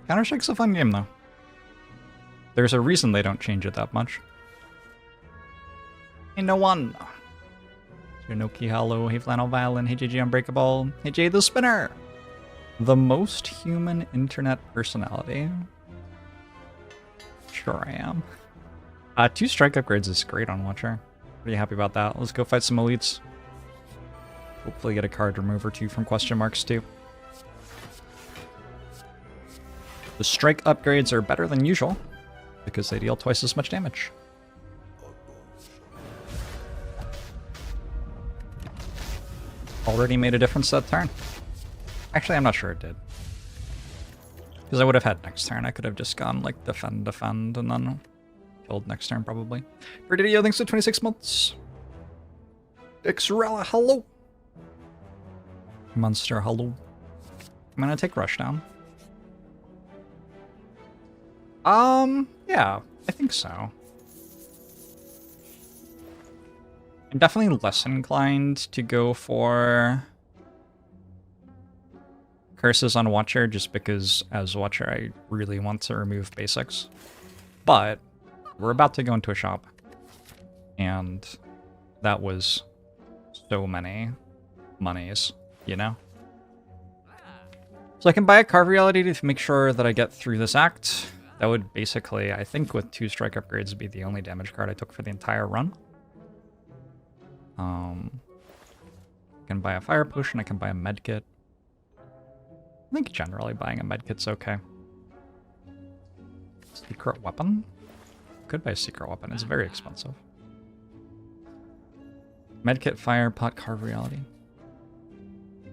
Counter-Strike's a fun game, though. There's a reason they don't change it that much. Hey, no one. Noki Hollow, hey Flannel Violin, hey JJ Unbreakable, hey Jay the Spinner. The most human internet personality. Sure I am. 2 strike upgrades is great on Watcher. Pretty happy about that. Let's go fight some elites. Hopefully get a card remove or 2 from question marks too. The strike upgrades are better than usual because they deal twice as much damage. Already made a difference that turn. Actually, I'm not sure it did. Because I would have had next turn. I could have just gone like defend, and then killed next turn probably. Verdidio, thanks for 26 months. Xrella, hello. Monster, hello. I'm gonna take Rushdown. Yeah, I think so. I'm definitely less inclined to go for Curses on Watcher just because as Watcher I really want to remove basics. But we're about to go into a shop. And that was so many monies, you know? So I can buy a Carve Reality to make sure that I get through this act. That would basically, I think with 2 strike upgrades, be the only damage card I took for the entire run. I can buy a Fire Potion, I can buy a Medkit. I think generally buying a Medkit's okay. Secret Weapon? Could buy a Secret Weapon, it's very expensive. Medkit, Fire, Pot, Carve Reality. Do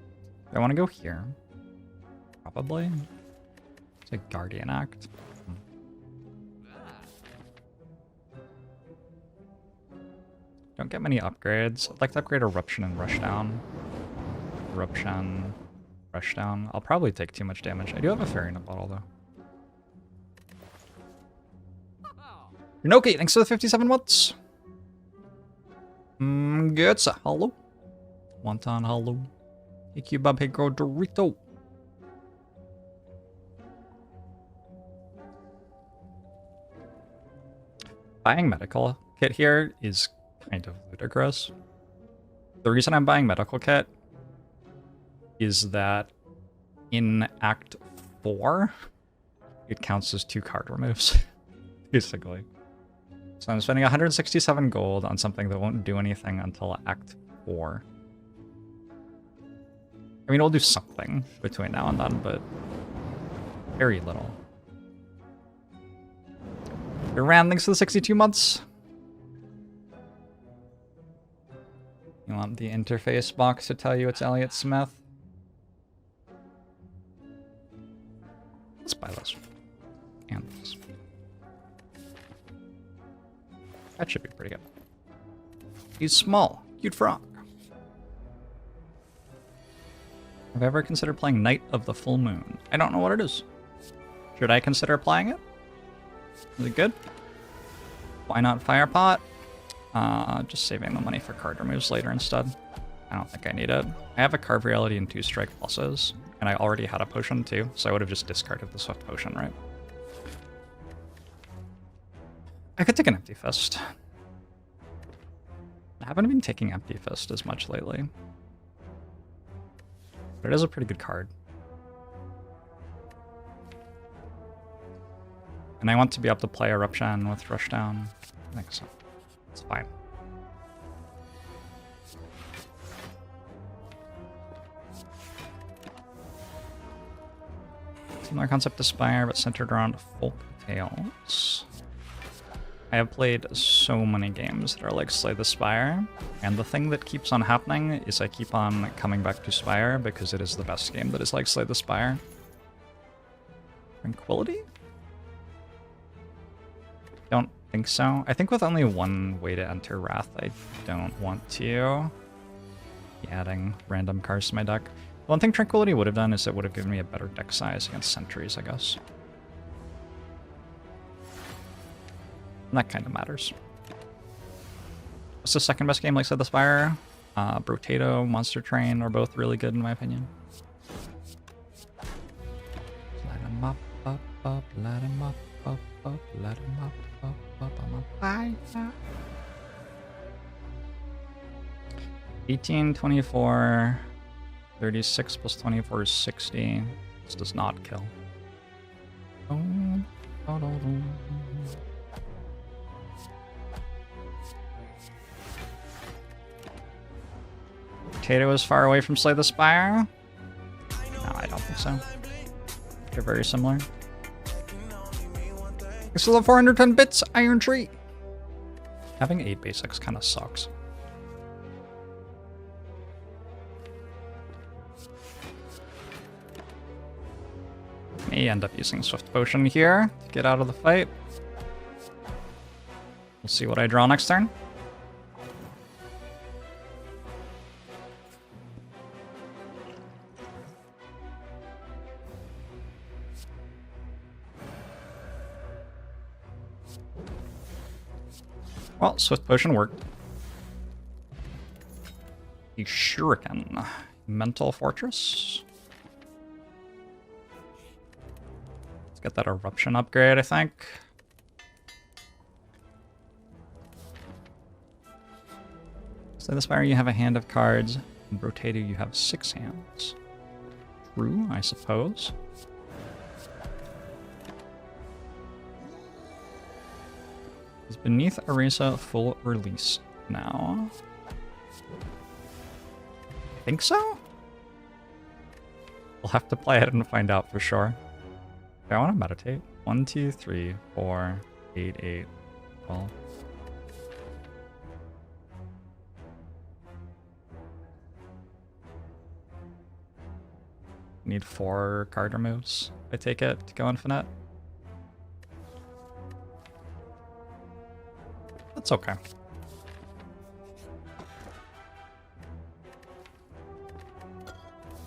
I want to go here? Probably. It's a Guardian Act. Don't get many upgrades. I'd like to upgrade Eruption and Rushdown. Eruption, Rushdown. I'll probably take too much damage. I do have a Fairy in a bottle, though. Rinoki, thanks for the 57 months. Good, sir. Hello. Wonton, hello. Hey, Cubub, hey, Girl, Dorito. Buying medical kit here is kind of ludicrous. The reason I'm buying medical kit is that in Act 4, it counts as 2 card removes, basically. So I'm spending 167 gold on something that won't do anything until Act 4. I mean, we'll do something between now and then, but very little. Iran, thanks for the 62 months. You want the interface box to tell you it's Elliott Smith? Let's buy this. And this. That should be pretty good. He's small. Cute frog. Have I ever considered playing Night of the Full Moon? I don't know what it is. Should I consider applying it? Is it good? Why not Firepot? Just saving the money for card removes later instead. I don't think I need it. I have a Carve Reality and 2 strike pluses, and I already had a potion too, so I would have just discarded the Swift Potion, right? I could take an Empty Fist. I haven't been taking Empty Fist as much lately. But it is a pretty good card. And I want to be able to play Eruption with Rushdown. I think so. It's fine. Similar concept to Spire, but centered around folk tales. I have played so many games that are like Slay the Spire, and the thing that keeps on happening is I keep on coming back to Spire because it is the best game that is like Slay the Spire. Tranquility? Don't think so. I think with only one way to enter Wrath, I don't want to be adding random cards to my deck. One thing Tranquility would have done is it would have given me a better deck size against Sentries, I guess. And that kind of matters. What's the second best game like Slay the Spire? Brotato, Monster Train are both really good in my opinion. Light 'em up, up, up, let him up, let him up, I'm a fire. 18, 24, 36 plus 24 is 60. This does not kill. Potato is far away from Slay the Spire? No, I don't think so. They're very similar. I still have 410 bits, Iron Tree! Having 8 basics kind of sucks. May end up using Swift Potion here to get out of the fight. We'll see what I draw next turn. Well, Swift Potion worked. The Shuriken. Mental Fortress. Let's get that Eruption upgrade, I think. So this Spire, you have a hand of cards. In Brotato, you have 6 hands. True, I suppose. Is Beneath Erasa full release now? I think so? We'll have to play it and find out for sure. Okay, I want to meditate. 1, 2, 3, 4, 8, 8, 12. Need 4 card removes, I take it, to go infinite. That's okay.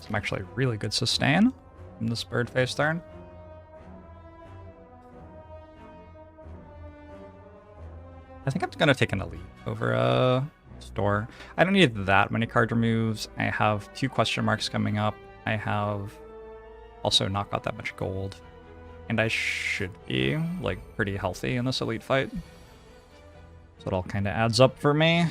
Some actually really good sustain from this bird face turn. I think I'm gonna take an elite over a store. I don't need that many card removes. I have 2 question marks coming up. I have also not got that much gold. And I should be like pretty healthy in this elite fight. So it all kind of adds up for me.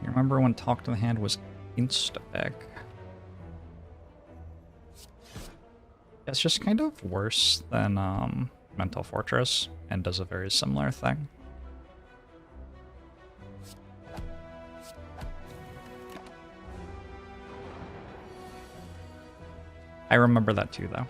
You remember when Talk to the Hand was insta-deck? It's just kind of worse than Mental Fortress and does a very similar thing. I remember that too, though.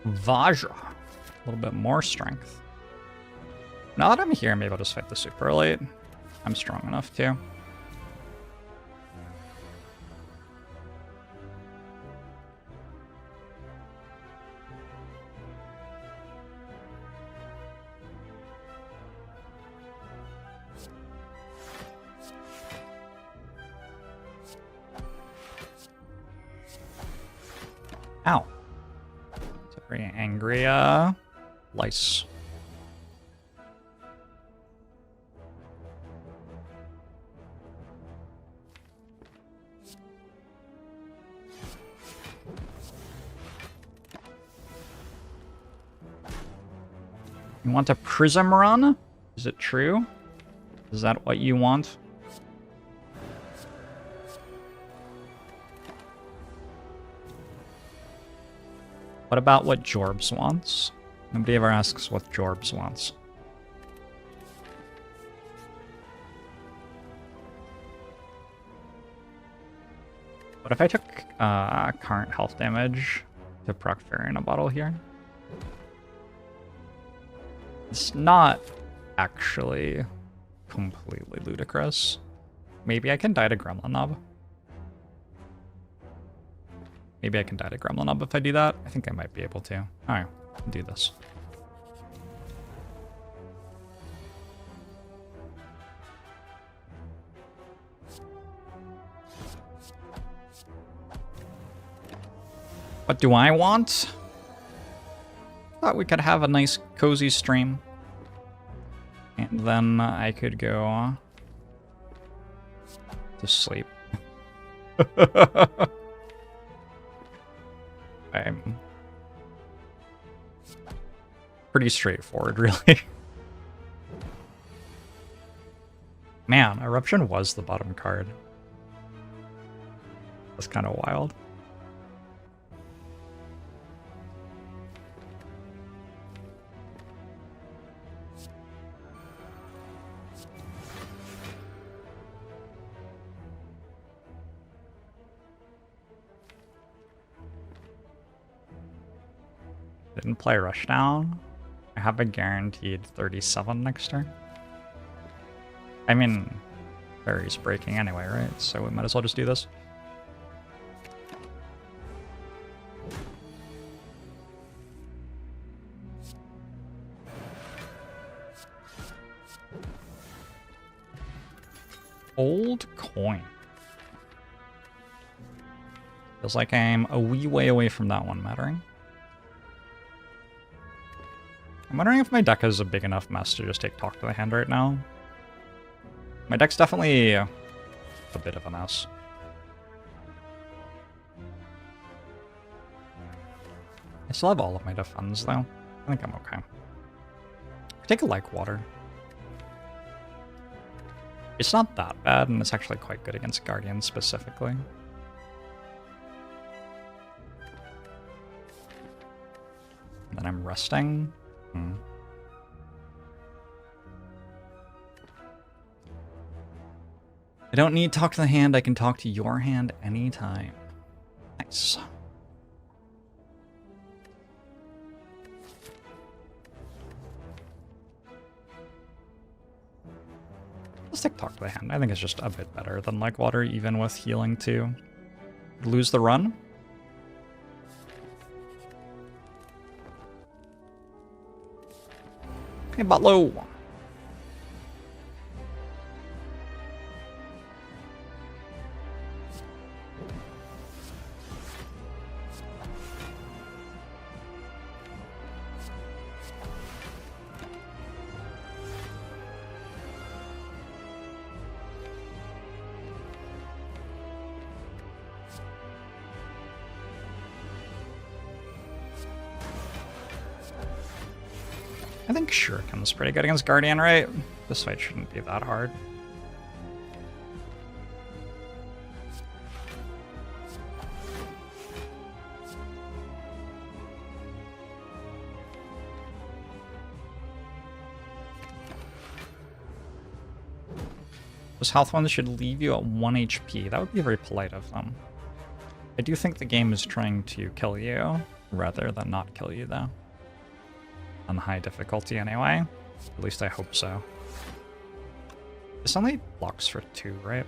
Vajra. A little bit more strength. Now that I'm here, maybe I'll just fight the super elite. I'm strong enough to. Ow. It's a very angry lice. You want a prism run? Is it true? Is that what you want? What about what Jorbs wants? Nobody ever asks what Jorbs wants. What if I took current health damage to proc Fairy in a bottle here? It's not actually completely ludicrous. Maybe I can die to Gremlin Knob. Maybe I can die to Gremlin Up if I do that. I think I might be able to. Alright, do this. What do I want? Thought we could have a nice cozy stream. And then I could go to sleep. I'm pretty straightforward, really. Man, Eruption was the bottom card. That's kind of wild. Didn't play Rushdown. I have a guaranteed 37 next turn. I mean, Barry's breaking anyway, right? So we might as well just do this. Old coin. Feels like I'm a wee way away from that one mattering. I'm wondering if my deck is a big enough mess to just take Talk to the Hand right now. My deck's definitely a bit of a mess. I still have all of my defense, though. I think I'm okay. Take a Like Water. It's not that bad, and it's actually quite good against Guardian specifically. And then I'm resting. I don't need Talk to the Hand, I can talk to your hand anytime. Nice. Let's take Talk to the Hand. I think it's just a bit better than Like Water, even with healing too. Lose the run? Hey, Butlow. I think Shuriken's pretty good against Guardian, right? This fight shouldn't be that hard. Those health ones should leave you at 1 HP. That would be very polite of them. I do think the game is trying to kill you, rather than not kill you, though. On high difficulty, anyway. At least I hope so. This only blocks for 2, right?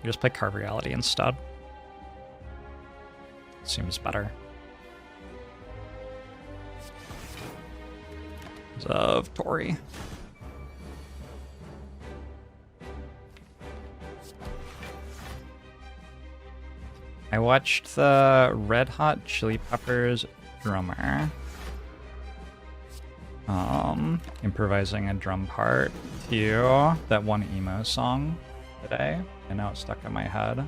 You just play Carve Reality instead. Seems better. Of Tori. I watched the Red Hot Chili Peppers drummer improvising a drum part to that one emo song today, and now it's stuck in my head.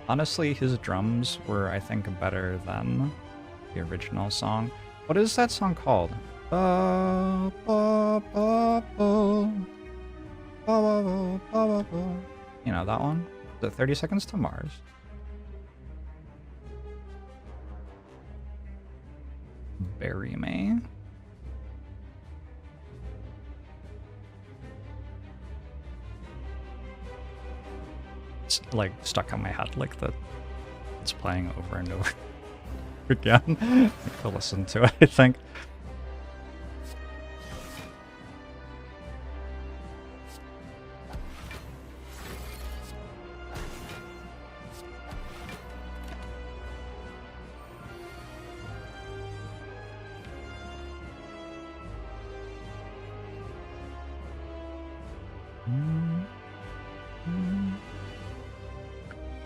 Honestly, his drums were, I think, better than the original song. What is that song called? You know that one? Is it 30 Seconds to Mars? Bury me. It's like stuck on my head, like that it's playing over and over again. I have to listen to it, I think.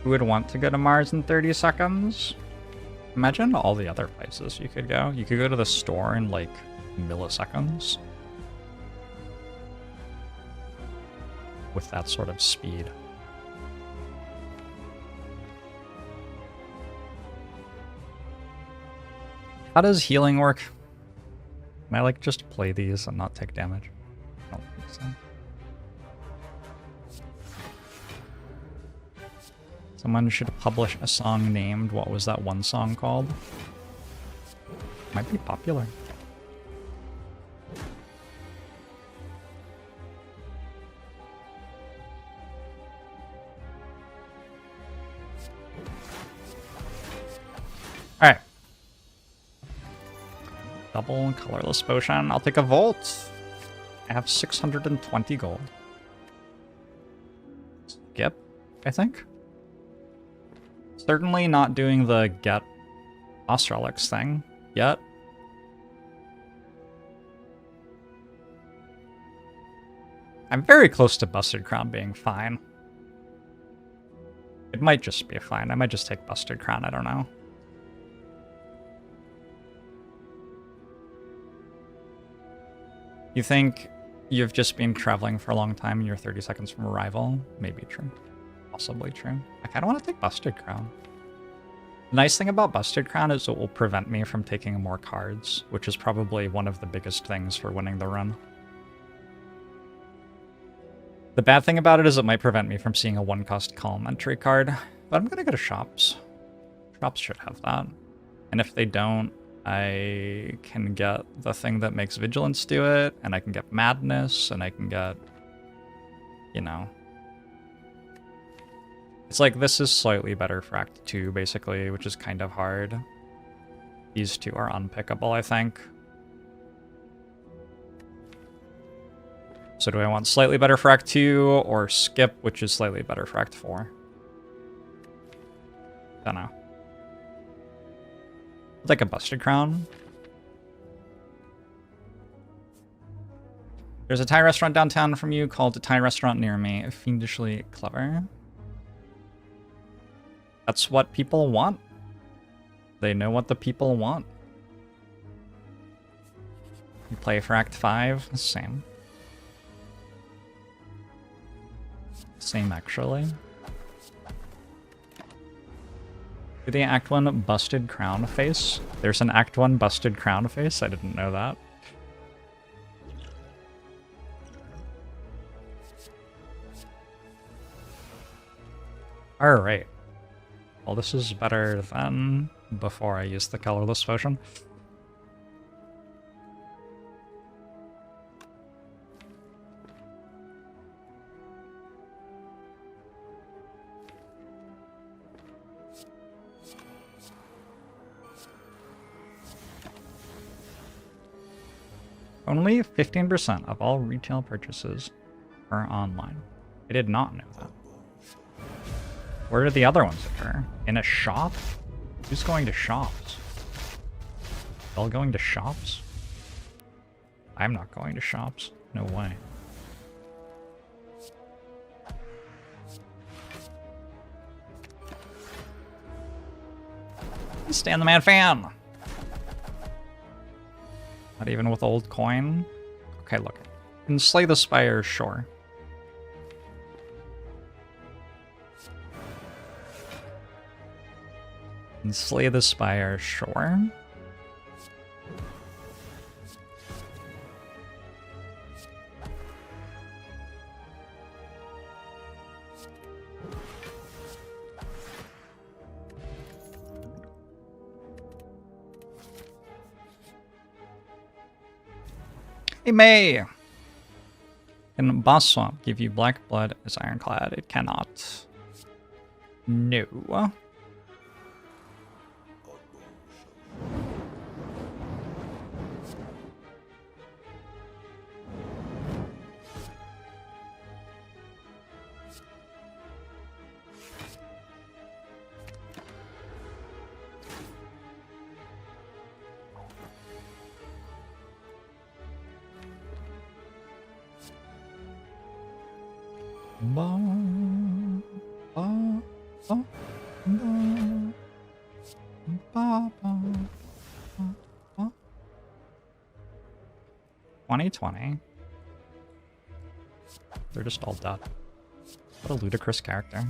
Who would want to go to Mars in 30 seconds? Imagine all the other places you could go. You could go to the store in like milliseconds. With that sort of speed. How does healing work? Can I like just play these and not take damage? I don't think so. Someone should publish a song named, what was that one song called? Might be popular. Alright. Double colorless potion. I'll take a volt. I have 620 gold. Skip, I think. Certainly not doing the get boss relics thing yet. I'm very close to Busted Crown being fine. It might just be fine. I might just take Busted Crown, I don't know. You think you've just been traveling for a long time and you're 30 seconds from arrival? Maybe true. Possibly true. I kind of want to take Busted Crown. The nice thing about Busted Crown is it will prevent me from taking more cards, which is probably one of the biggest things for winning the run. The bad thing about it is it might prevent me from seeing a 1-cost column entry card, but I'm gonna go to Shops. Shops should have that. And if they don't, I can get the thing that makes Vigilance do it, and I can get Madness, and I can get, you know... It's like this is slightly better for Act 2, basically, which is kind of hard. These two are unpickable, I think. So do I want slightly better for Act 2, or Skip, which is slightly better for Act 4? Don't know. Like a Busted Crown. There's a Thai restaurant downtown from you called a Thai restaurant near me. Fiendishly clever. That's what people want. They know what the people want. You play for Act 5? Same. Same, actually. Do the Act 1 Busted Crown face? There's an Act 1 Busted Crown face? I didn't know that. Alright. Well, this is better than before I used the colorless potion. Only 15% of all retail purchases are online. I did not know that. Where did the other ones occur? In a shop? Who's going to shops? All going to shops? I'm not going to shops. No way. Stan the Man fan! Not even with old coin? Okay, look. And slay the Spire, sure. And slay the Spire, sure. Hey, May! Can Boss Swamp give you black blood as Ironclad? It cannot. No. Ba, ba, ba, ba, ba, ba, ba. 2020. They're just all dead. What a ludicrous character.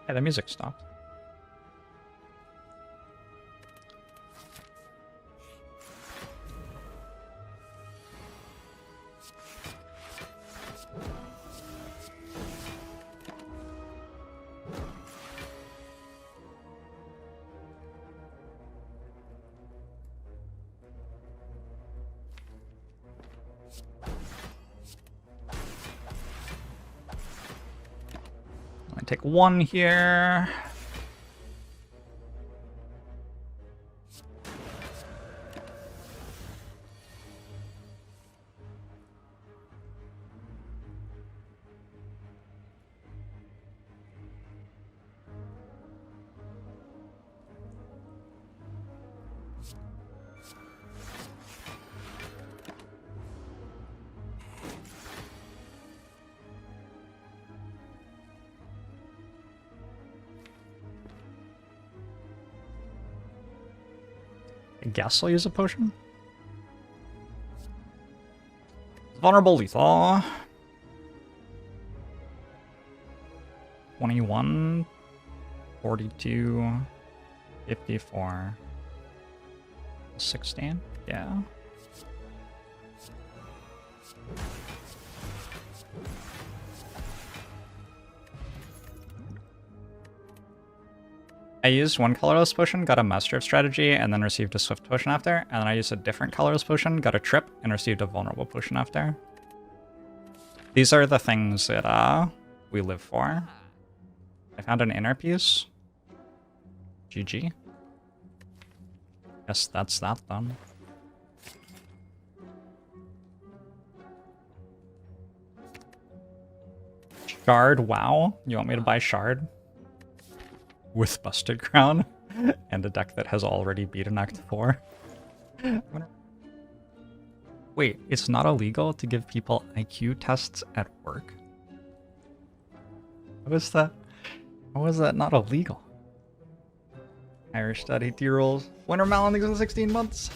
Hey, the music stopped. I take one here. I guess I'll use a potion. Vulnerable lethal. 21, 42, 54, 16. Yeah. I used one colorless potion, got a master of strategy, and then received a swift potion after. And then I used a different colorless potion, got a trip, and received a vulnerable potion after. These are the things that we live for. I found an inner piece. GG. Guess that's that done. Shard, wow. You want me to buy Shard? With Busted Crown? And a deck that has already beaten Act 4? Wait, it's not illegal to give people IQ tests at work? How is that? How is that not illegal? Irish study D rules. Winter melon in 16 months.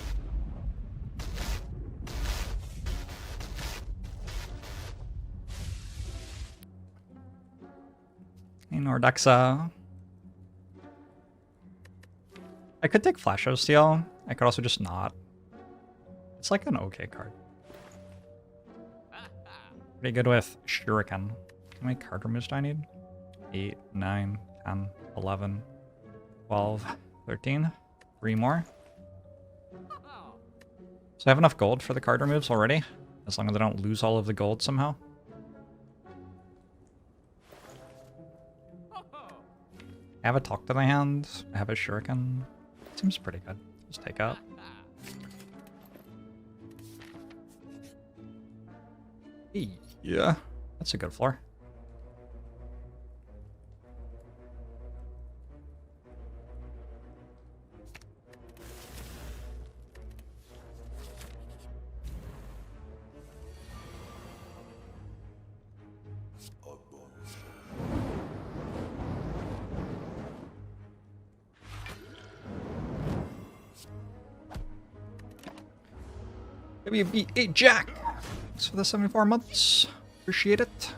Hey, Nordexa. I could take Flash of Steel. I could also just not. It's like an okay card. Pretty good with Shuriken. How many card removes do I need? 8, 9, 10, 11, 12, 13. 3 more. So I have enough gold for the card removes already, as long as I don't lose all of the gold somehow. I have a Talk to my hand. I have a Shuriken. Seems pretty good. Just take out. Yeah, that's a good floor. WB8 Jack! Thanks for the 74 months. Appreciate it.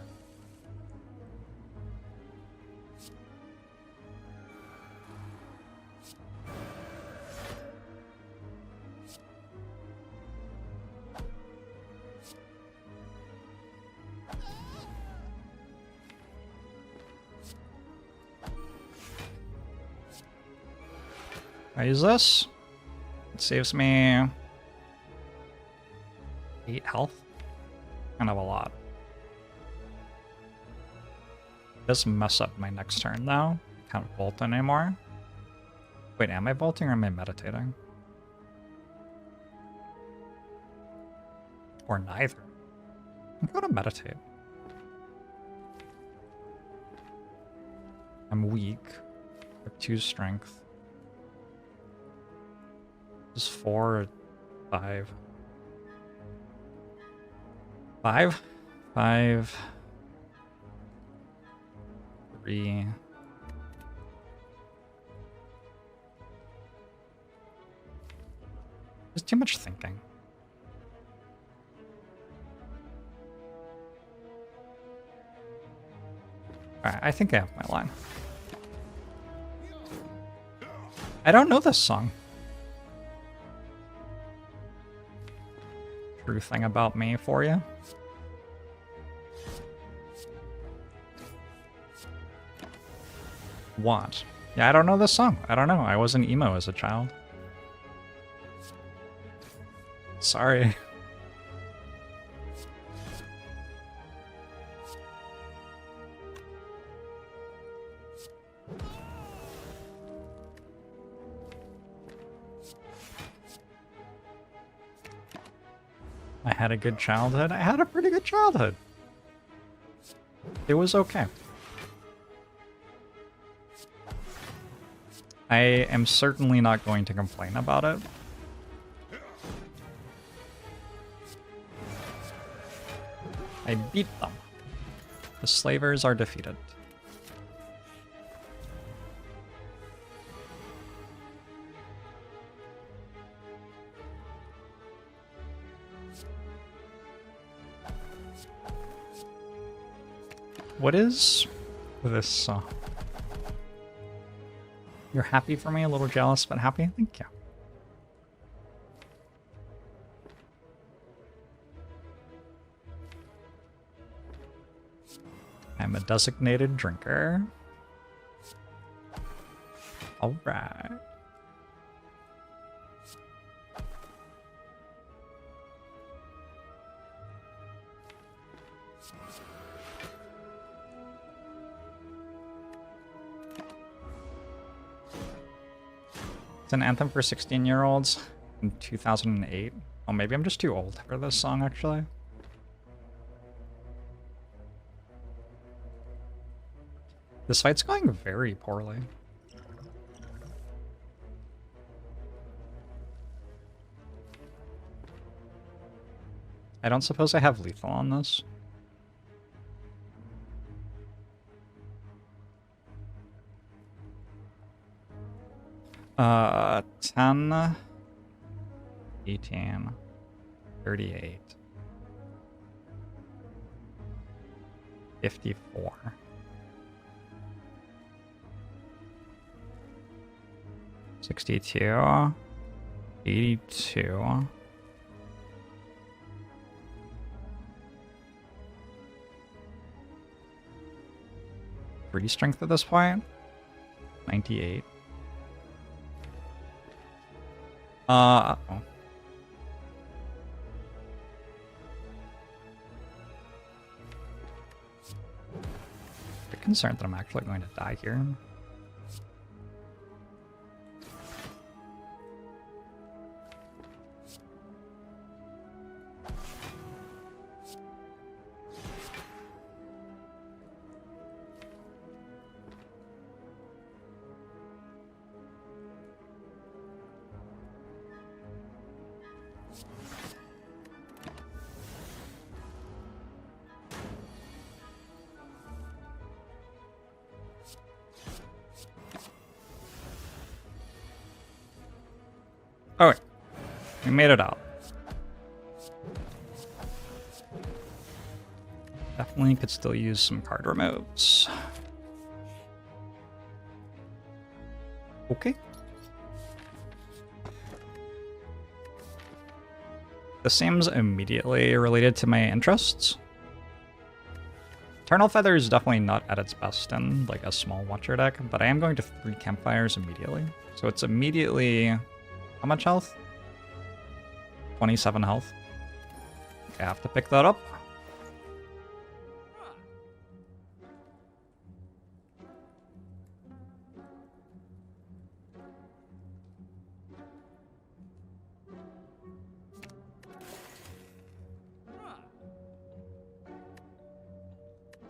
I use this. It saves me 8 health. Kind of a lot. It does mess up my next turn though. I can't bolt anymore. Wait, am I bolting or am I meditating? Or neither. I'm gonna meditate. I'm weak. I have 2 strength. This is 4 or 5. 5? 5, 3. There's too much thinking. Alright, I think I have my line. I don't know this song. True thing about me for you. What? Yeah, I don't know this song. I don't know. I wasn't emo as a child. Sorry. I had a good childhood. I had a pretty good childhood. It was okay. I am certainly not going to complain about it. I beat them. The slavers are defeated. What is this song? You're happy for me? A little jealous, but happy? Thank you. I'm a designated drinker. All right. It's an anthem for 16-year-olds in 2008. Oh, maybe I'm just too old for this song, actually. This fight's going very poorly. I don't suppose I have lethal on this. Uh, 10, 18, 38, 54. 62, 82. Three strength at this point. 98. Uh-oh. I'm concerned that I'm actually going to die here. Oh, wait. We made it out. Definitely could still use some card removes. Okay. This seems immediately related to my interests. Eternal Feather is definitely not at its best in like a small Watcher deck, but I am going to 3 Campfires immediately. So it's immediately... How much health? 27 health. I have to pick that up.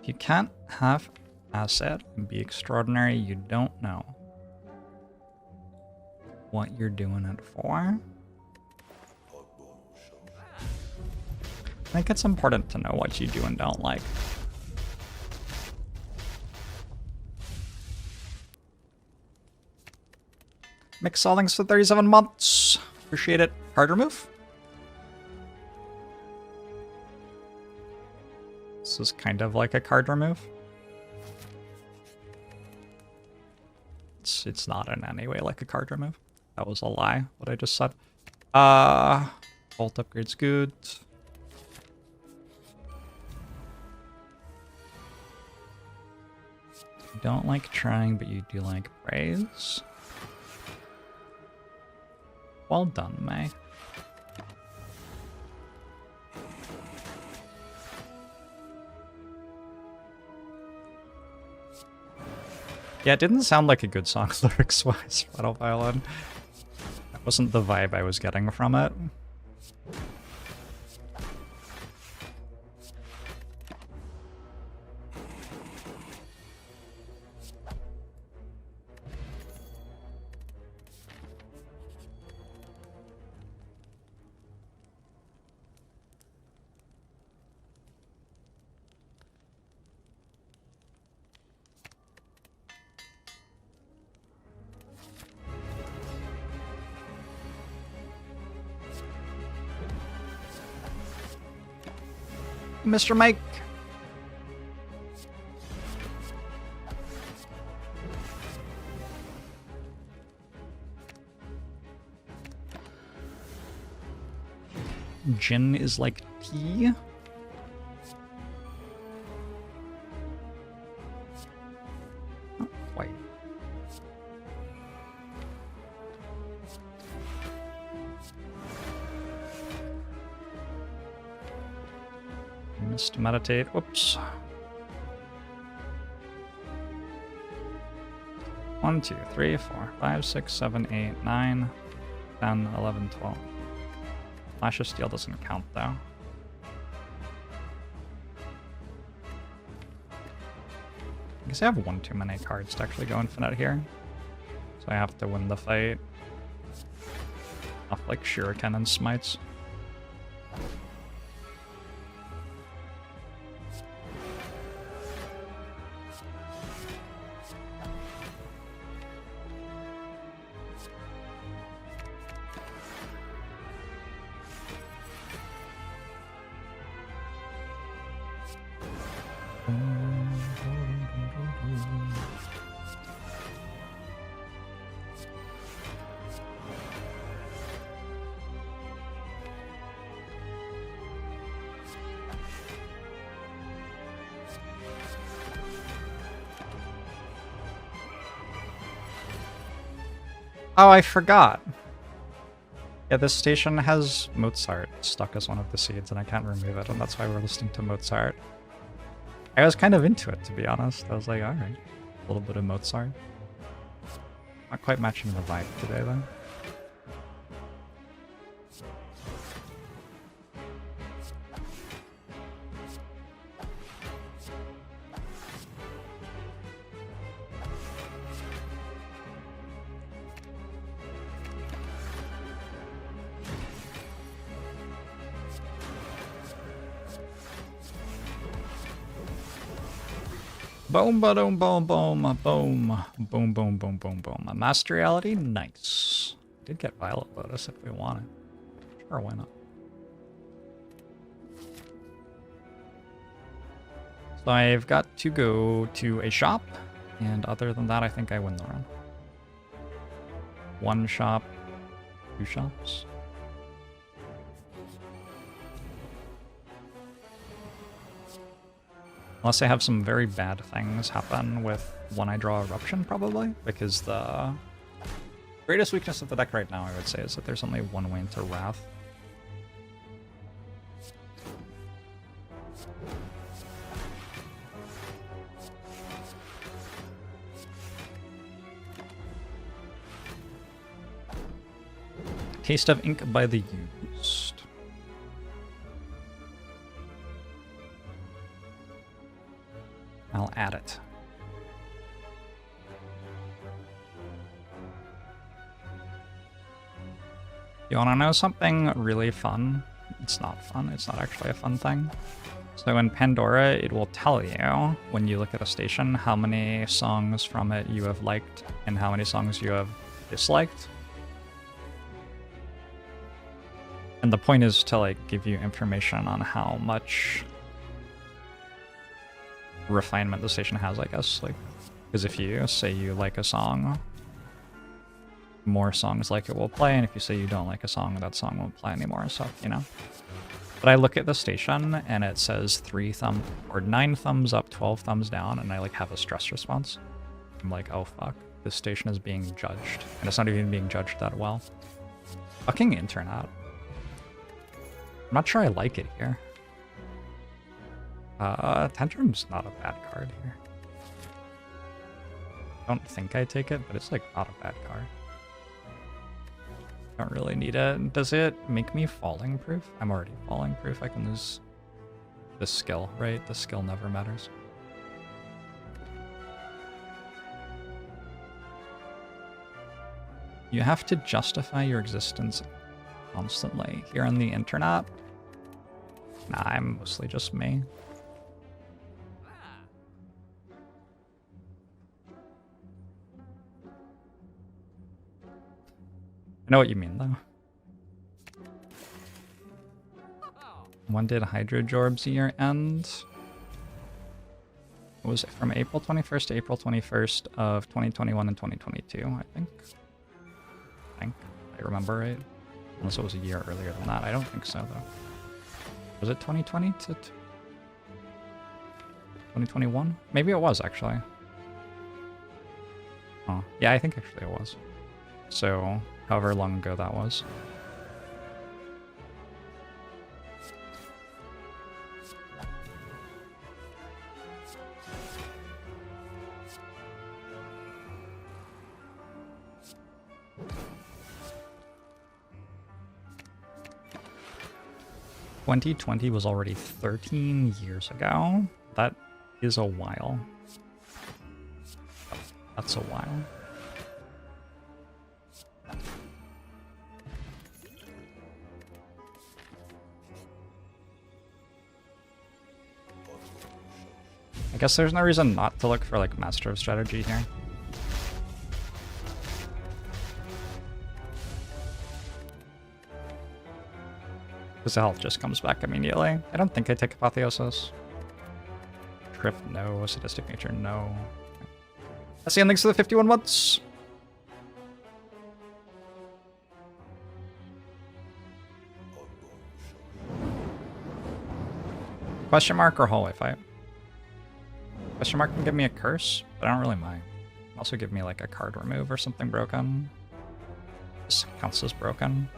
If you can't have asset and be extraordinary, you don't know what you're doing it for. I think it's important to know what you do and don't like. Mix all things for 37 months. Appreciate it. Card remove. This is kind of like a card remove. It's not in any way like a card remove. That was a lie, what I just said. Bolt upgrade's good. You don't like trying, but you do like praise. Well done, May. Yeah, it didn't sound like a good song lyrics-wise, Metal Violin. That wasn't the vibe I was getting from it. Mr. Mike. Gin is like tea. Not quite. Missed meditate. Whoops. 1, 2, 3, 4, 5, 6, 7, 8, 9, 10, 11, 12. Flash of Steel doesn't count though. I guess I have one too many cards to actually go infinite here. So I have to win the fight. Off like Shuriken and Smites. Oh, I forgot. Yeah, this station has Mozart stuck as one of the seeds, and I can't remove it, and that's why we're listening to Mozart. I was kind of into it, to be honest. I was like, alright, a little bit of Mozart. Not quite matching the vibe today, though. Boom, boom, boom, boom, boom, boom, boom, boom, boom, boom. Master Reality, nice. Did get Violet Lotus if we want it. Sure, why not? So I've got to go to a shop, and other than that, I think I win the run. One shop, two shops. Unless I have some very bad things happen with when I draw Eruption, probably, because the greatest weakness of the deck right now, I would say, is that there's only one way into Wrath. Taste of Ink by the Used. I'll add it. You wanna know something really fun? It's not fun. It's not actually a fun thing. So in Pandora, it will tell you, when you look at a station, how many songs from it you have liked and how many songs you have disliked. And the point is to like give you information on how much refinement the station has, I guess. Like, because if you say you like a song, more songs like it will play, and if you say you don't like a song, that song won't play anymore, so, you know. But I look at the station, and it says 9 thumbs up, 12 thumbs down, and I, like, have a stress response. I'm like, oh, fuck. This station is being judged, and it's not even being judged that well. Fucking internet. I'm not sure I like it here. Tantrum's not a bad card here. I don't think I take it, but it's, like, not a bad card. Don't really need it. Does it make me falling proof? I'm already falling proof. I can lose the skill, right? The skill never matters. You have to justify your existence constantly. Here on the internet, nah, I'm mostly just me. I know what you mean, though. When did Hydro Jorbs year end? It was from April 21st to April 21st of 2021 and 2022, I think. I remember right. Unless it was a year earlier than that. I don't think so, though. Was it 2020 to 2021? Maybe it was, actually. Oh, yeah, I think actually it was. So, however long ago that was. (2020) was already 13 years ago. That is a while. That's a while. I guess there's no reason not to look for, like, Master of Strategy here. Because the health just comes back immediately. I don't think I take Apotheosis. Trip, no. Sadistic Nature, no. That's the endings to the 51 months. Question mark or hallway fight? Question mark can give me a curse, but I don't really mind. Also give me like a card remove or something broken. This counts as broken.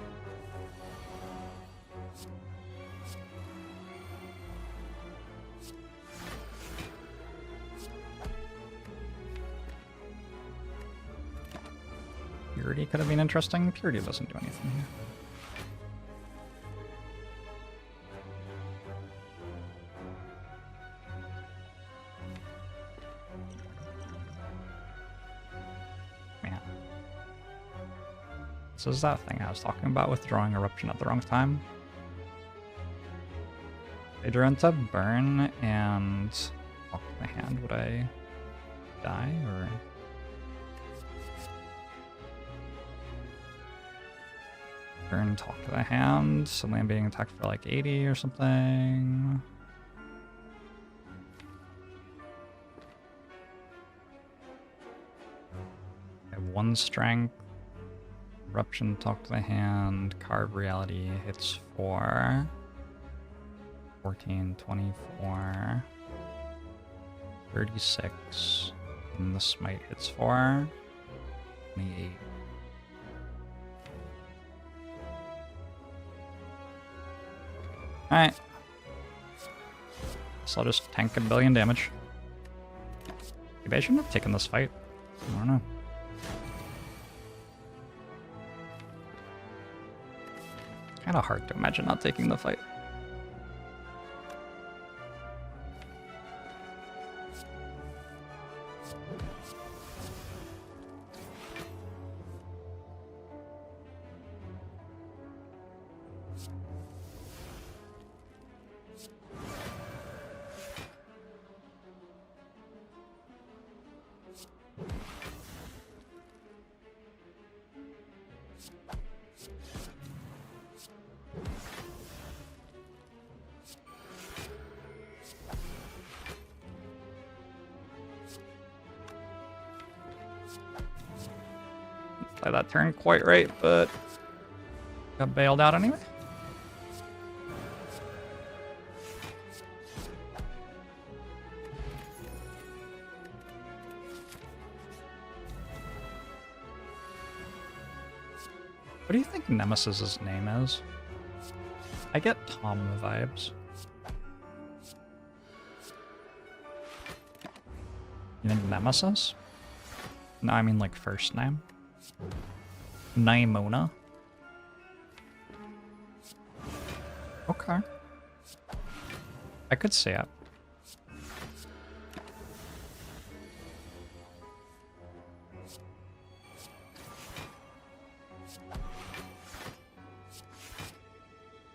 Purity could have been interesting. Purity doesn't do anything here. Man. This is that thing I was talking about, withdrawing Eruption at the wrong time. If I drew into Burn and walk the hand, would I die or? Burn, talk to the hand, suddenly I'm being attacked for like 80 or something. I have 1 strength. Eruption, talk to the hand, carve reality hits for 14, 24, 36, and the smite hits for 28. Alright. So I'll just tank 1 billion damage. Maybe I shouldn't have taken this fight. I don't know. It's kind of hard to imagine not taking the fight. play that turn quite right, but got bailed out anyway. What do you think Nemesis's name is? I get Tom vibes. You think Nemesis? No, I mean like first name. Naimona. Okay. I could see it.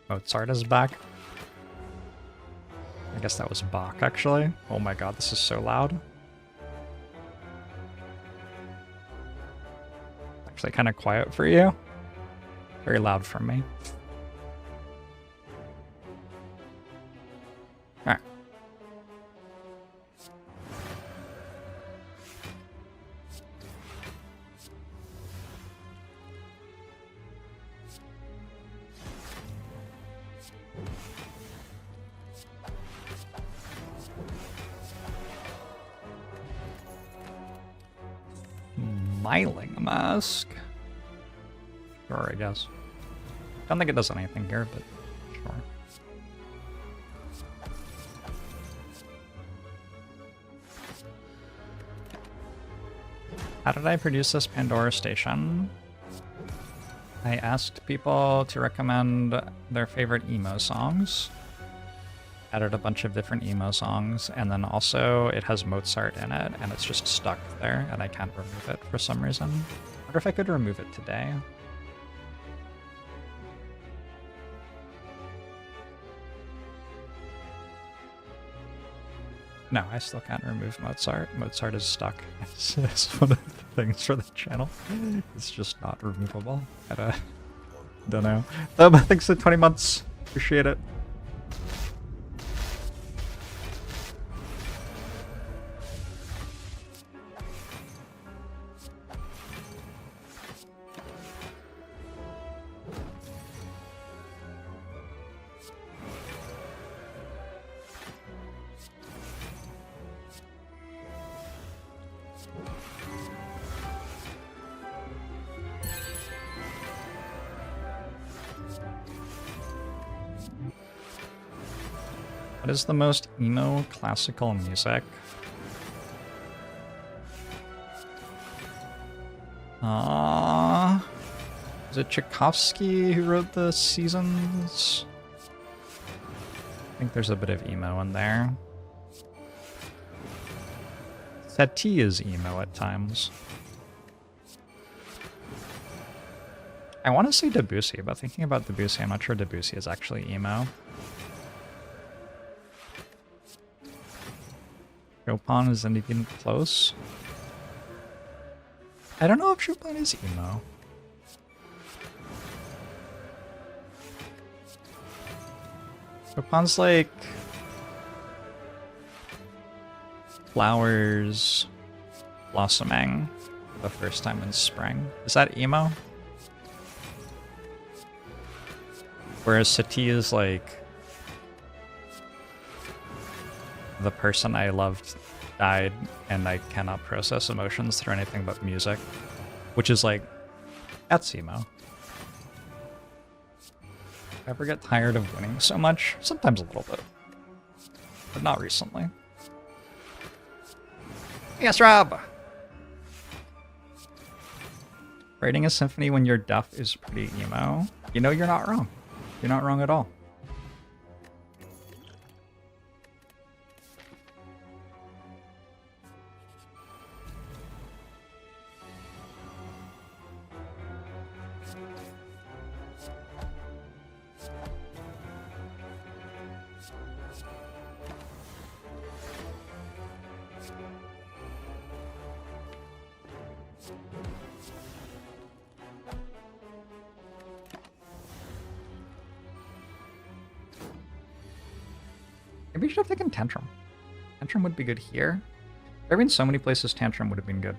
Mozart is back. I guess that was Bach, actually. Oh my god, this is so loud. Actually kind of quiet for you. Very loud from me. Alright. Smiling mask. Sure, I guess. Don't think it does anything here, but sure. How did I produce this Pandora station? I asked people to recommend their favorite emo songs. Added a bunch of different emo songs, and then also it has Mozart in it, and it's just stuck there, and I can't remove it for some reason. I wonder if I could remove it today. No, I still can't remove Mozart. Mozart is stuck. It's one of the things for the channel. It's just not removable. I don't know. Thanks for 20 months. Appreciate it. What is the most emo classical music? Is it Tchaikovsky who wrote the Seasons? I think there's a bit of emo in there. Satie is emo at times. I want to say Debussy, but thinking about Debussy, I'm not sure Debussy is actually emo. Chopin isn't even close. I don't know if Chopin is emo. Chopin's like flowers blossoming for the first time in spring. Is that emo? Whereas Satie is like the person I loved died and I cannot process emotions through anything but music, which is like, that's emo. Ever get tired of winning so much? Sometimes a little bit, but not recently. Yes, Rob! Writing a symphony when you're deaf is pretty emo. You know, you're not wrong. You're not wrong at all. Maybe we should have taken Tantrum. Tantrum would be good here. There have been so many places Tantrum would have been good.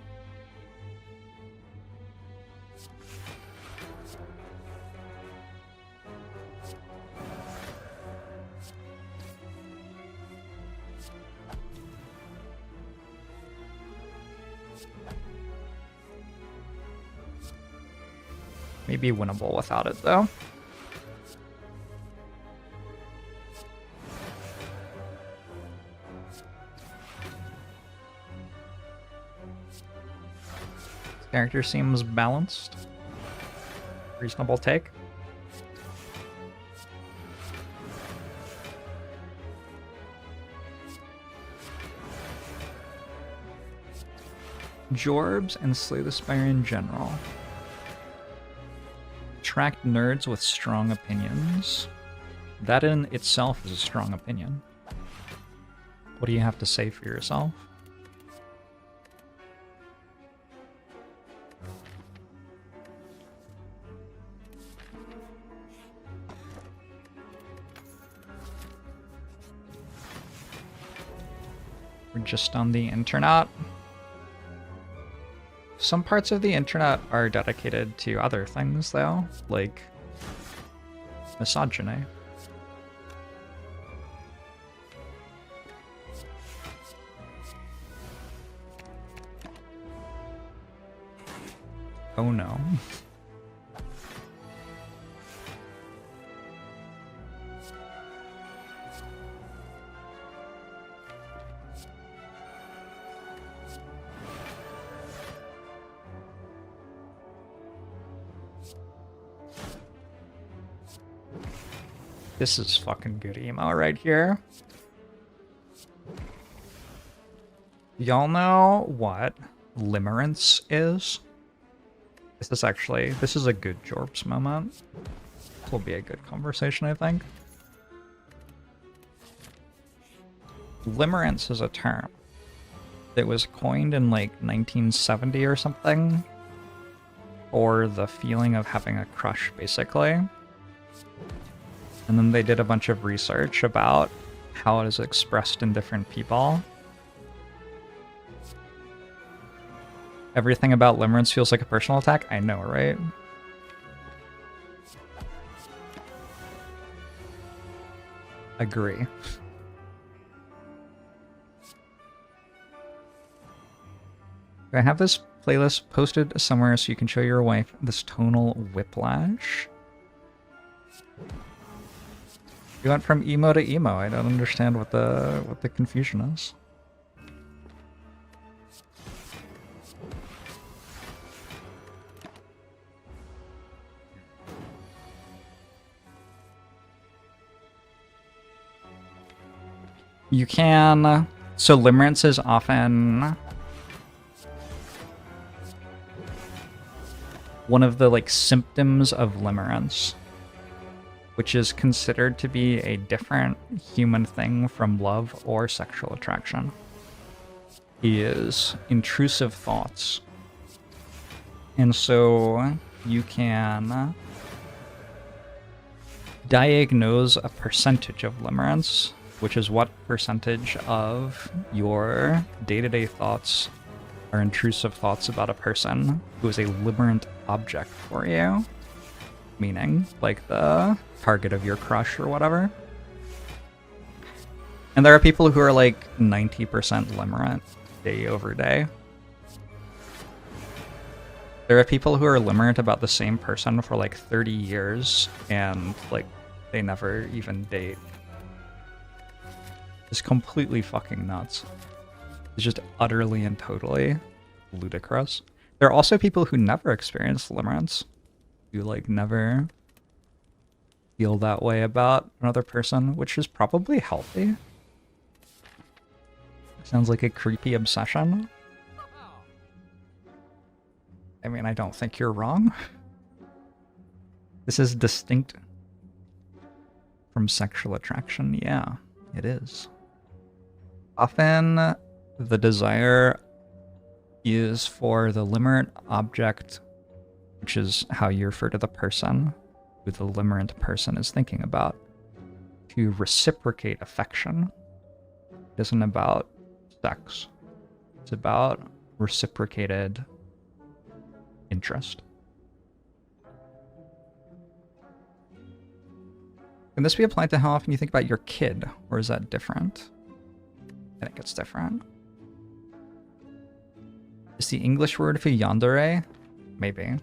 may be winnable without it, though. This character seems balanced. Reasonable take. Jorbs and Slay the Spire in general. Attract nerds with strong opinions. That in itself is a strong opinion. What do you have to say for yourself? We're just on the internet. Some parts of the internet are dedicated to other things, though, like misogyny. Oh no. This is fucking good emo right here. Y'all know what Limerance is? This is a good Jorbs moment. This will be a good conversation, I think. Limerance is a term that was coined in like 1970 or something for the feeling of having a crush, basically. And then they did a bunch of research about how it is expressed in different people. Everything about Limerance feels like a personal attack? I know, right? Agree. I have this playlist posted somewhere so you can show your wife this tonal whiplash. You went from emo to emo. I don't understand what the confusion is. You can... So Limerance is often one of the like symptoms of Limerance, which is considered to be a different human thing from love or sexual attraction, is intrusive thoughts. And so you can diagnose a percentage of Limerance, which is what percentage of your day-to-day thoughts are intrusive thoughts about a person who is a limerant object for you. Meaning, like the target of your crush or whatever. And there are people who are like 90% limerant day over day. There are people who are limerant about the same person for like 30 years and like they never even date. It's completely fucking nuts. It's just utterly and totally ludicrous. There are also people who never experience limerance. You like never feel that way about another person, which is probably healthy. Sounds like a creepy obsession. I mean, I don't think you're wrong. This is distinct from sexual attraction. Yeah, it is. Often the desire is for the limerant object, which is how you refer to the person who the limerant person is thinking about, to reciprocate affection. It isn't about sex. It's about reciprocated interest. Can this be applied to how often you think about your kid, or is that different? I think it's different. Is the English word for yandere? Maybe.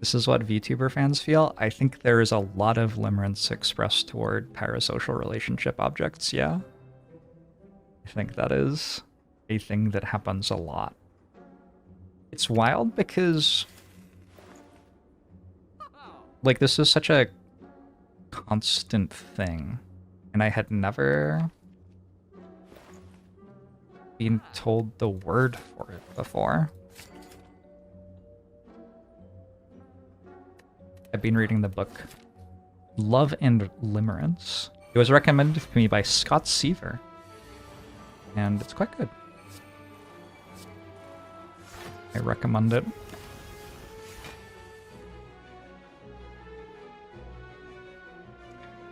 This is what VTuber fans feel. I think there is a lot of limerence expressed toward parasocial relationship objects, yeah. I think that is a thing that happens a lot. It's wild because, like, this is such a constant thing, and I had never been told the word for it before. I've been reading the book Love and Limerance. It was recommended to me by Scott Seaver, and it's quite good. I recommend it.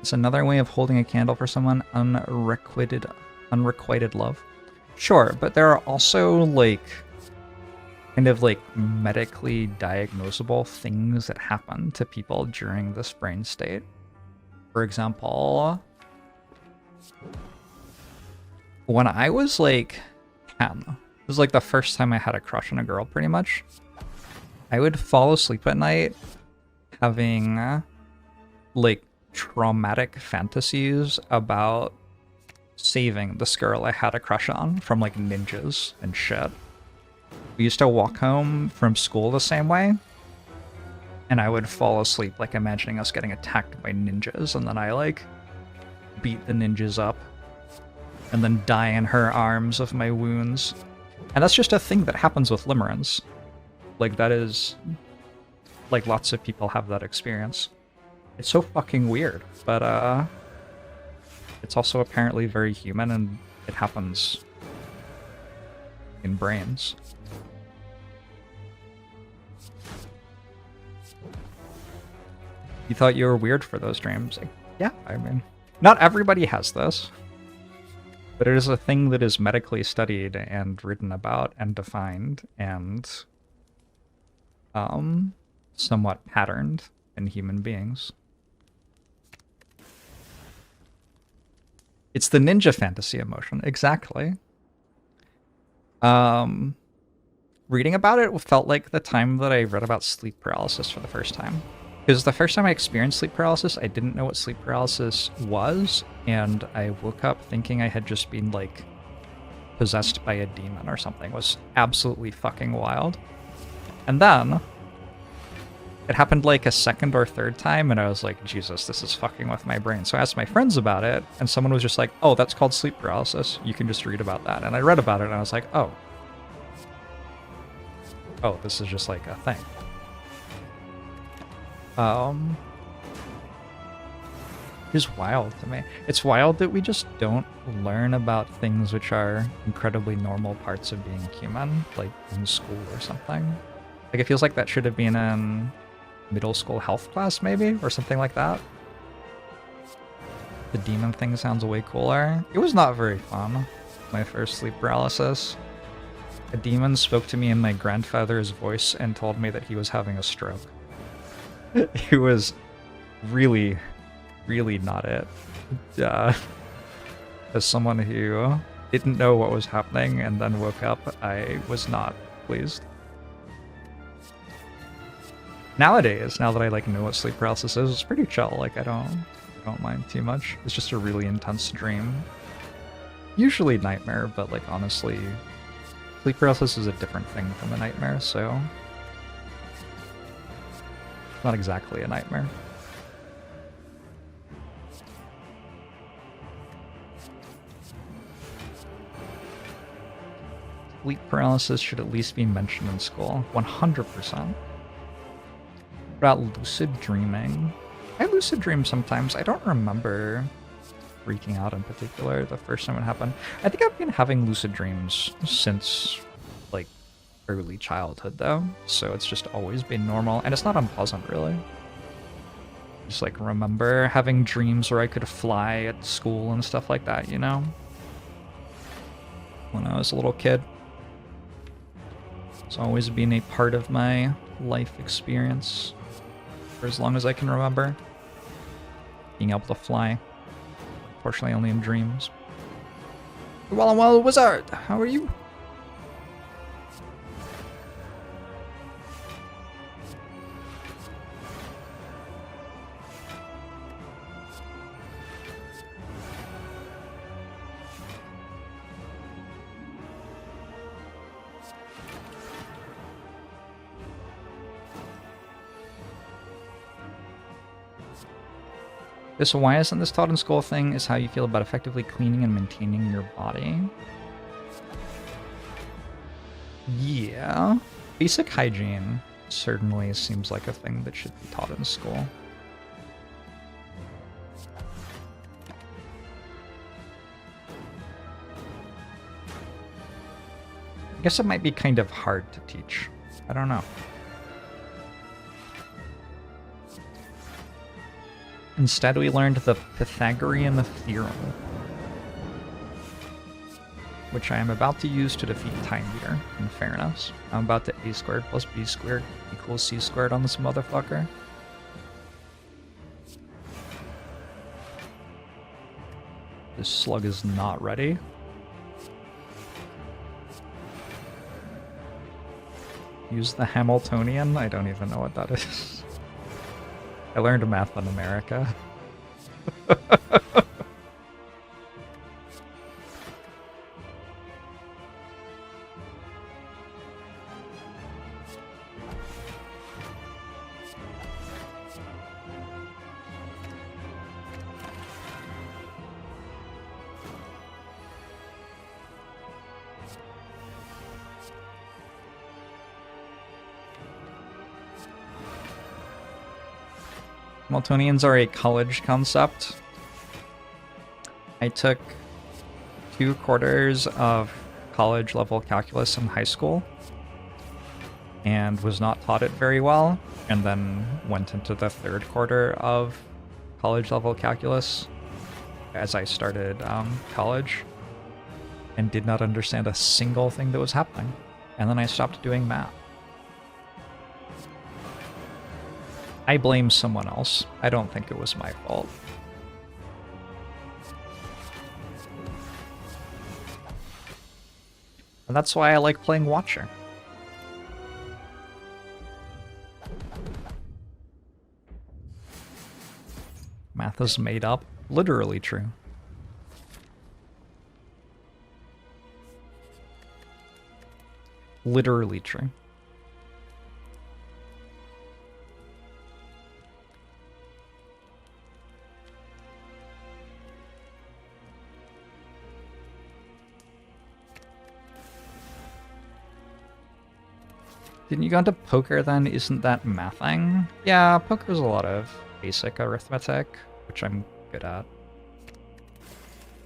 It's another way of holding a candle for someone unrequited love. Sure, but there are also, like, kind of like medically diagnosable things that happen to people during this brain state. For example, when I was like 10, it was like the first time I had a crush on a girl, pretty much. I would fall asleep at night having like traumatic fantasies about saving this girl I had a crush on from like ninjas and shit. We used to walk home from school the same way, and I would fall asleep like imagining us getting attacked by ninjas, and then I like beat the ninjas up and then die in her arms of my wounds. And that's just a thing that happens with limerence. Like, that is, like, lots of people have that experience. It's so fucking weird, but it's also apparently very human, and it happens in brains. You thought you were weird for those dreams? Like, yeah, I mean, not everybody has this, but it is a thing that is medically studied and written about and defined and somewhat patterned in human beings. It's the ninja fantasy emotion, exactly. Reading about it felt like the time that I read about sleep paralysis for the first time. Because the first time I experienced sleep paralysis, I didn't know what sleep paralysis was, and I woke up thinking I had just been, like, possessed by a demon or something. It was absolutely fucking wild. And then it happened like a second or third time, and I was like, Jesus, this is fucking with my brain. So I asked my friends about it, and someone was just like, oh, that's called sleep paralysis. You can just read about that. And I read about it, and I was like, oh. Oh, this is just like a thing. It's wild to me. It's wild that we just don't learn about things which are incredibly normal parts of being human, like in school or something. Like, it feels like that should have been in middle school health class, maybe, or something like that. The demon thing sounds way cooler. It was not very fun, my first sleep paralysis. A demon spoke to me in my grandfather's voice and told me that he was having a stroke. It was really, really not it. As someone who didn't know what was happening and then woke up, I was not pleased. Nowadays, now that I like know what sleep paralysis is, it's pretty chill. Like, I don't mind too much. It's just a really intense dream. Usually nightmare, but like honestly, sleep paralysis is a different thing from a nightmare, so not exactly a nightmare. Sleep paralysis should at least be mentioned in school. 100%. What about lucid dreaming? I lucid dream sometimes. I don't remember freaking out in particular the first time it happened. I think I've been having lucid dreams since like early childhood though, so it's just always been normal, and it's not unpleasant really. Just like remember having dreams where I could fly at school and stuff like that, you know? When I was a little kid. It's always been a part of my life experience for as long as I can remember. Being able to fly. Unfortunately only in dreams. Well, Wizard, how are you? This why isn't this taught in school thing is how you feel about effectively cleaning and maintaining your body. Yeah. Basic hygiene certainly seems like a thing that should be taught in school. I guess it might be kind of hard to teach. I don't know. Instead, we learned the Pythagorean theorem, which I am about to use to defeat Time Eater, in fairness. I'm about to a squared plus b squared equals c squared on this motherfucker. This slug is not ready. Use the Hamiltonian? I don't even know what that is. I learned math in America. Hamiltonians are a college concept. I took 2 quarters of college level calculus in high school and was not taught it very well, and then went into the 3rd quarter of college level calculus as I started college and did not understand a single thing that was happening. And then I stopped doing math. I blame someone else. I don't think it was my fault. And that's why I like playing Watcher. Math is made up. Literally true. Literally true. Didn't you go into poker then? Isn't that mathing? Yeah, poker's a lot of basic arithmetic, which I'm good at.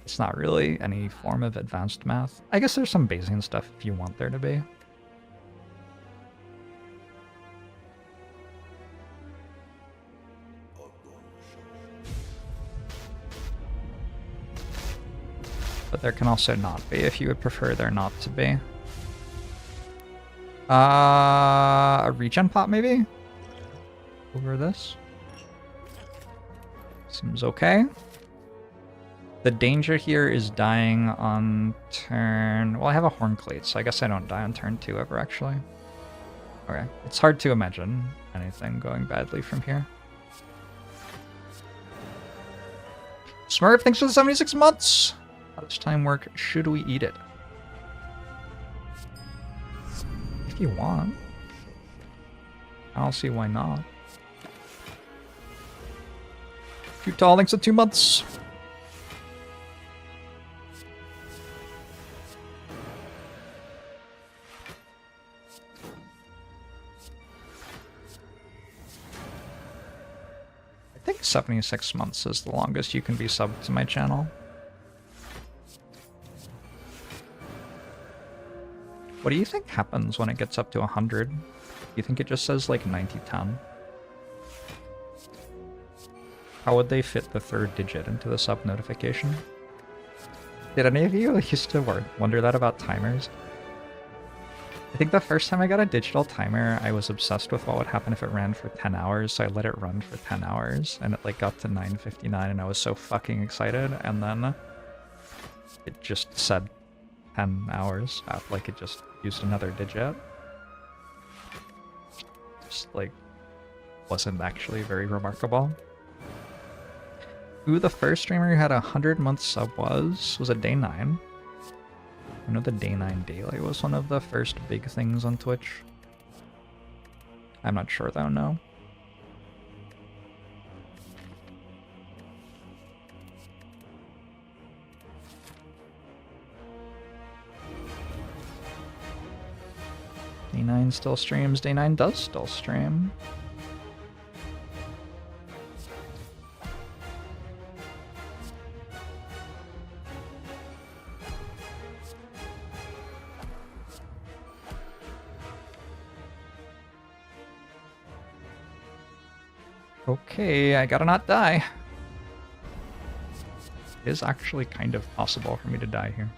It's not really any form of advanced math. I guess there's some Bayesian stuff if you want there to be. But there can also not be if you would prefer there not to be. A regen pot maybe? Over this? Seems okay. The danger here is dying on turn... Well, I have a Hornclate, so I guess I don't die on turn 2 ever, actually. Okay. It's hard to imagine anything going badly from here. Smurf, thanks for the 76 months! How does time work? Should we eat it? If you want. I don't see why not. Too tall, thanks for 2 months. I think 76 months is the longest you can be subbed to my channel. What do you think happens when it gets up to 100? Do you think it just says like 9010? How would they fit the 3rd digit into the sub notification? Did any of you used to wonder that about timers? I think the first time I got a digital timer, I was obsessed with what would happen if it ran for 10 hours, so I let it run for 10 hours, and it like got to 9:59 and I was so fucking excited, and then it just said 10 hours, like it just used another digit. Just like, wasn't actually very remarkable. Who the first streamer who had a 100-month sub was it day 9? I know the day 9 daily was one of the first big things on Twitch. I'm not sure though, no. Day 9 still streams. Day 9 does still stream. Okay, I gotta not die. It is actually kind of possible for me to die here.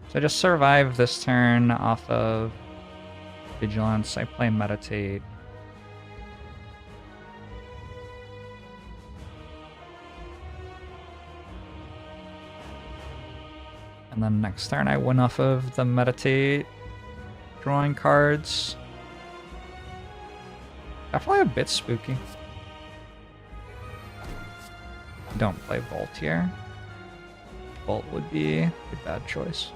So I just survive this turn off of Vigilance. I play Meditate. And then next turn I win off of the Meditate, drawing cards. Definitely a bit spooky. Don't play Vault here. Vault would be a bad choice.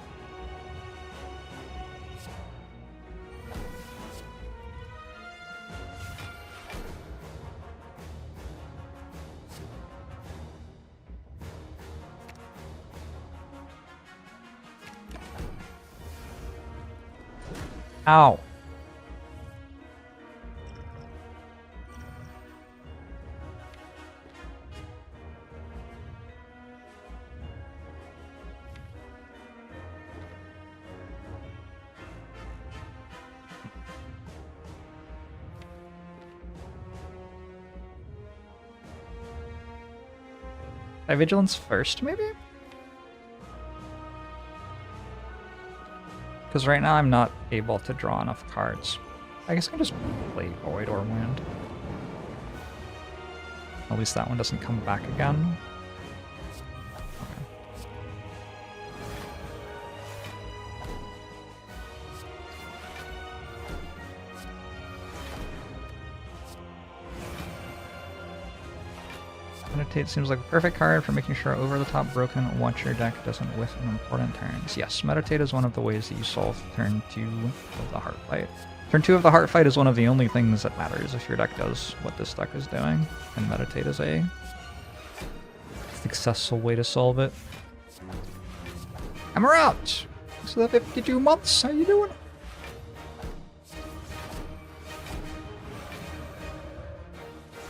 Ow. Vigilance first, maybe? Because right now I'm not able to draw enough cards. I guess I can just play Void or Wind. At least that one doesn't come back again. Meditate seems like a perfect card for making sure over-the-top broken once your deck doesn't whiff in important turns. Yes, Meditate is one of the ways that you solve turn 2 of the Heart Fight. Turn 2 of the Heart Fight is one of the only things that matters if your deck does what this deck is doing, and Meditate is a successful way to solve it. And we're out! So the 52 months, how you doing?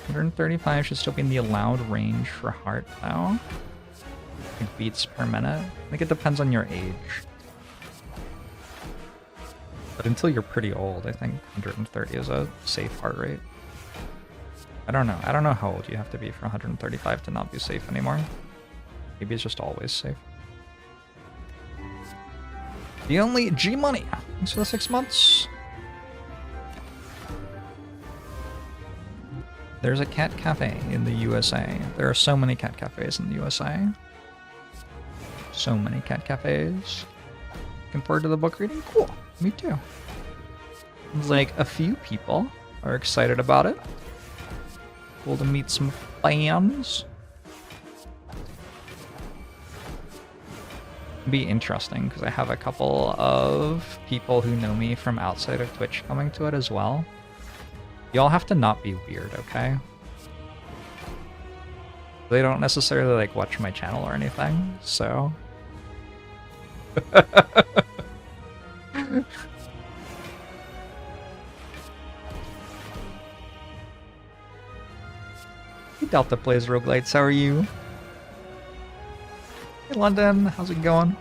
$135 should still be in the allowed range for Heart, though. Like beats per minute. I think it depends on your age. But until you're pretty old, I think 130 is a safe heart rate. I don't know. I don't know how old you have to be for 135 to not be safe anymore. Maybe it's just always safe. The only G Money. Thanks for the 6 months. There's a cat cafe in the USA. There are so many cat cafes in the USA. So many cat cafes. Looking forward to the book reading? Cool. Me too. Seems like a few people are excited about it. Cool to meet some fans. It'll be interesting because I have a couple of people who know me from outside of Twitch coming to it as well. Y'all have to not be weird, okay? They don't necessarily, like, watch my channel or anything, so... Hey, Delta plays roguelites, how are you? Hey, London, how's it going?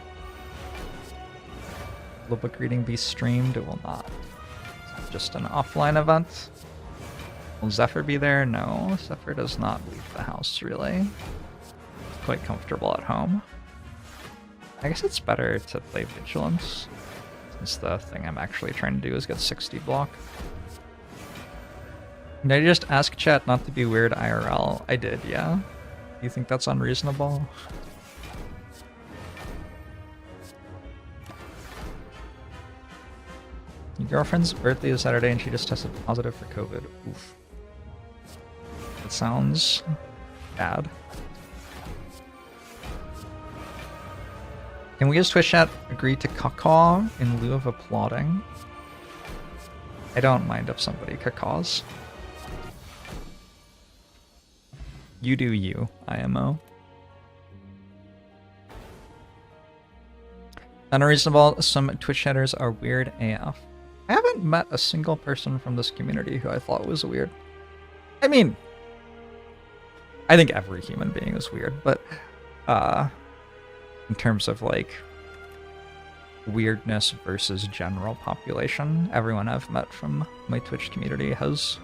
Will the book reading be streamed? It will not. It's just an offline event. Will Zephyr be there? No, Zephyr does not leave the house, really. He's quite comfortable at home. I guess it's better to play Vigilance, since the thing I'm actually trying to do is get 60 block. Did I just ask chat not to be weird IRL? I did, yeah. You think that's unreasonable? girlfriend's birthday is Saturday and she just tested positive for COVID. Oof. That sounds bad. Can we as Twitch chat agree to caw in lieu of applauding? I don't mind if somebody caws. You do you, IMO. Unreasonable, some Twitch chatters are weird AF. I haven't met a single person from this community who I thought was weird. I mean, I think every human being is weird, but in terms of like weirdness versus general population, everyone I've met from my Twitch community has